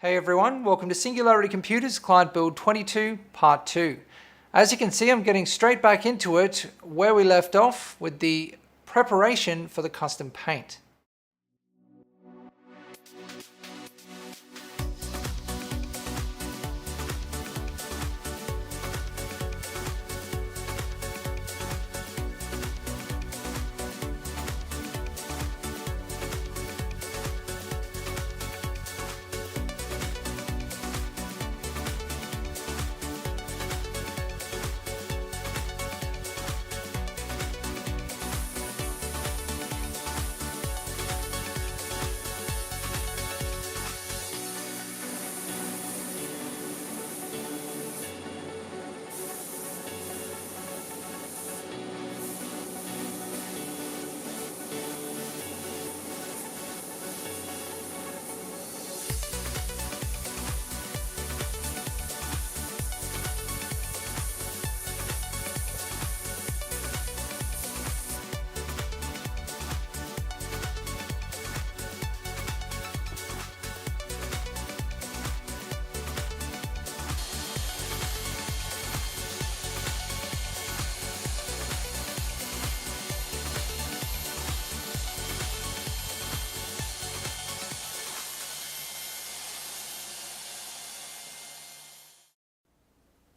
Hey everyone, welcome to Singularity Computers Client Build 22 Part 2. As you can see, I'm getting straight back into it where we left off with the preparation for the custom paint.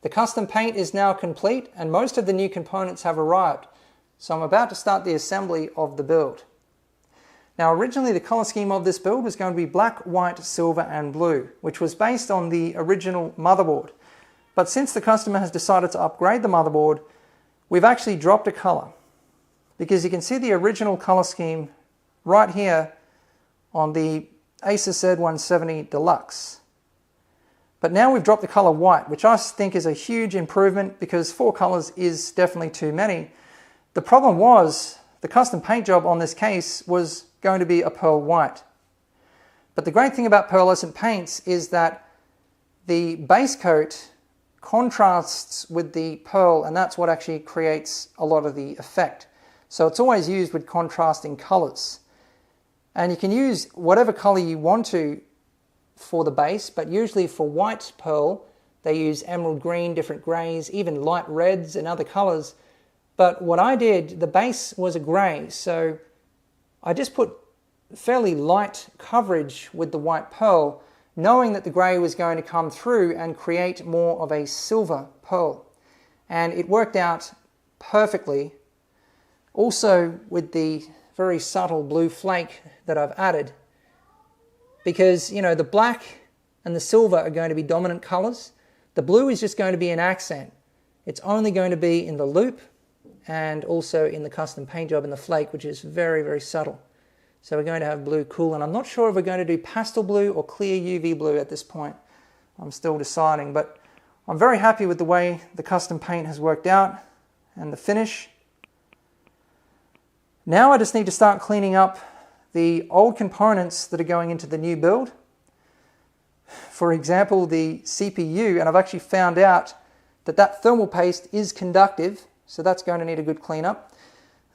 The custom paint is now complete and most of the new components have arrived, so I'm about to start the assembly of the build. Now originally the color scheme of this build was going to be black, white, silver and blue, which was based on the original motherboard. But since the customer has decided to upgrade the motherboard, we've actually dropped a color, because you can see the original color scheme right here on the Asus Z170 Deluxe. But now we've dropped the color white, which I think is a huge improvement because 4 colors is definitely too many. The problem was the custom paint job on this case was going to be a pearl white. But the great thing about pearlescent paints is that the base coat contrasts with the pearl, and that's what actually creates a lot of the effect. So it's always used with contrasting colors. And you can use whatever color you want to for the base, but usually for white pearl they use emerald green, different grays, even light reds and other colors. But what I did, the base was a gray, so I just put fairly light coverage with the white pearl, knowing that the gray was going to come through and create more of a silver pearl, and it worked out perfectly. Also with the very subtle blue flake that I've added, because, you know, the black and the silver are going to be dominant colors. The blue is just going to be an accent. It's only going to be in the loop and also in the custom paint job in the flake, which is very, very subtle. So we're going to have blue cool, and I'm not sure if we're going to do pastel blue or clear UV blue at this point. I'm still deciding, but I'm very happy with the way the custom paint has worked out and the finish. Now I just need to start cleaning up the old components that are going into the new build. For example, the CPU, and I've actually found out that that thermal paste is conductive, so that's going to need a good cleanup.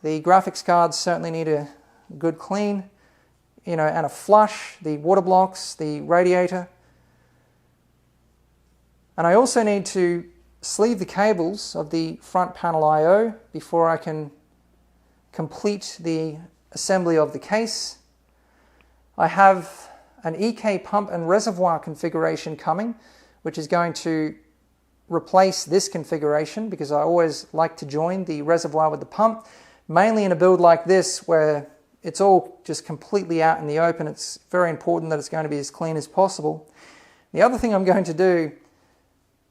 The graphics cards certainly need a good clean, and a flush, the water blocks, the radiator. And I also need to sleeve the cables of the front panel I/O before I can complete the assembly of the case. I have an EK pump and reservoir configuration coming, which is going to replace this configuration, because I always like to join the reservoir with the pump, mainly in a build like this where it's all just completely out in the open. It's very important that it's going to be as clean as possible. The other thing I'm going to do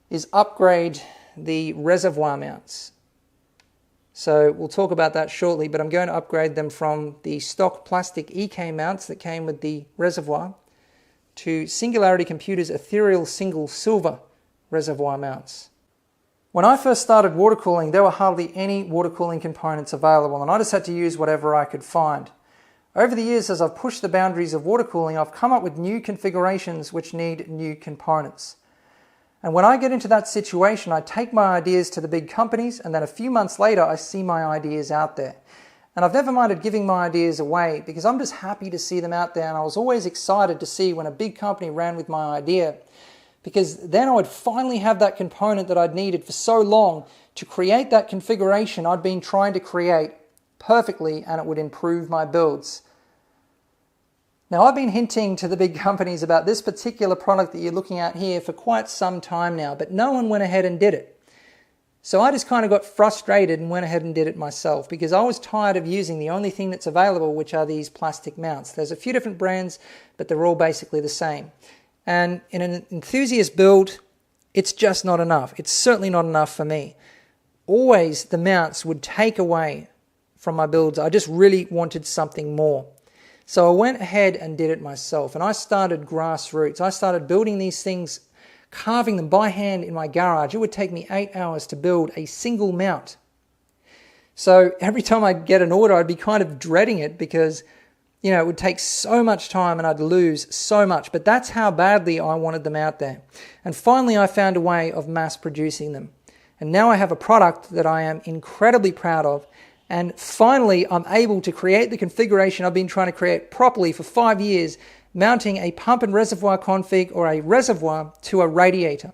is upgrade the reservoir mounts. So we'll talk about that shortly, but I'm going to upgrade them from the stock plastic EK mounts that came with the reservoir to Singularity Computers ethereal single silver reservoir mounts. When I first started water cooling, there were hardly any water cooling components available, and I just had to use whatever I could find. Over the years, as I've pushed the boundaries of water cooling, I've come up with new configurations which need new components. And when I get into that situation, I take my ideas to the big companies, and then a few months later, I see my ideas out there. And I've never minded giving my ideas away because I'm just happy to see them out there, and I was always excited to see when a big company ran with my idea, because then I would finally have that component that I'd needed for so long to create that configuration I'd been trying to create perfectly, and it would improve my builds. Now, I've been hinting to the big companies about this particular product that you're looking at here for quite some time now, but no one went ahead and did it. So I just kind of got frustrated and went ahead and did it myself because I was tired of using the only thing that's available, which are these plastic mounts. There's a few different brands, but they're all basically the same. And in an enthusiast build, it's just not enough. It's certainly not enough for me. Always the mounts would take away from my builds. I just really wanted something more. So I went ahead and did it myself, and I started grassroots. I started building these things, carving them by hand in my garage. It would take me 8 hours to build a single mount. So every time I'd get an order, I'd be kind of dreading it because, it would take so much time and I'd lose so much. But that's how badly I wanted them out there. And finally, I found a way of mass producing them. And now I have a product that I am incredibly proud of. And finally, I'm able to create the configuration I've been trying to create properly for 5 years, mounting a pump and reservoir config or a reservoir to a radiator.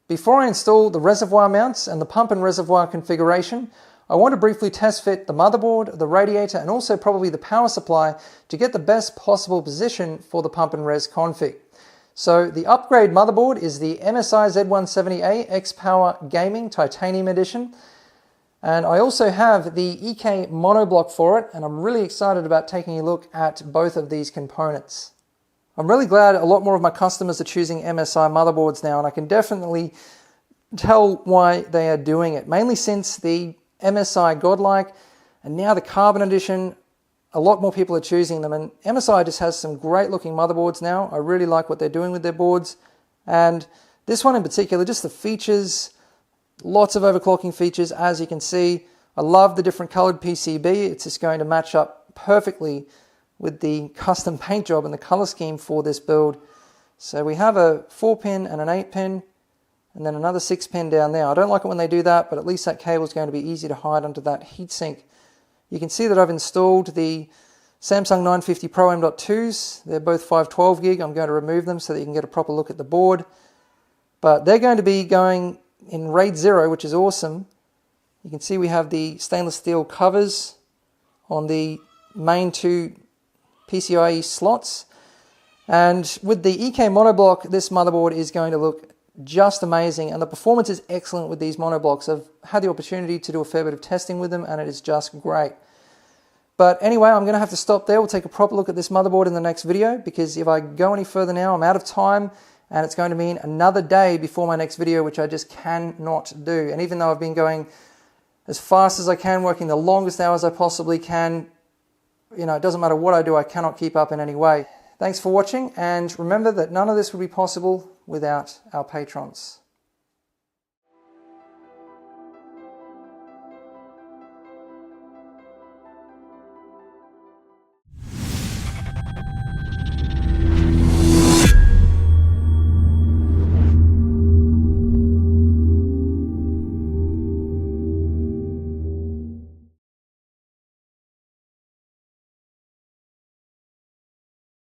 Before I install the reservoir mounts and the pump and reservoir configuration, I want to briefly test fit the motherboard, the radiator, and also probably the power supply to get the best possible position for the pump and res config. So the upgrade motherboard is the MSI Z170A X-Power Gaming Titanium Edition. And I also have the EK monoblock for it, and I'm really excited about taking a look at both of these components. I'm really glad a lot more of my customers are choosing MSI motherboards now, and I can definitely tell why they are doing it. Mainly since the MSI Godlike and now the Carbon Edition, a lot more people are choosing them. And MSI just has some great looking motherboards now. I really like what they're doing with their boards. And this one in particular, just the features, lots of overclocking features, as you can see. I love the different colored PCB. It's just going to match up perfectly with the custom paint job and the color scheme for this build. So we have a 4-pin and an 8-pin, and then another 6-pin down there. I don't like it when they do that, but at least that cable is going to be easy to hide under that heatsink. You can see that I've installed the Samsung 950 Pro M.2s. They're both 512 gig. I'm going to remove them so that you can get a proper look at the board. But they're going to be going in RAID 0, which is awesome. You can see we have the stainless steel covers on the main two PCIe slots, and with the EK monoblock, this motherboard is going to look just amazing, and the performance is excellent with these monoblocks. I've had the opportunity to do a fair bit of testing with them, and it is just great. But anyway, I'm going to have to stop there. We'll take a proper look at this motherboard in the next video, because if I go any further now, I'm out of time, and it's going to mean another day before my next video, which I just cannot do. And even though I've been going as fast as I can, working the longest hours I possibly can, it doesn't matter what I do, I cannot keep up in any way. Thanks for watching, and remember that none of this would be possible without our patrons.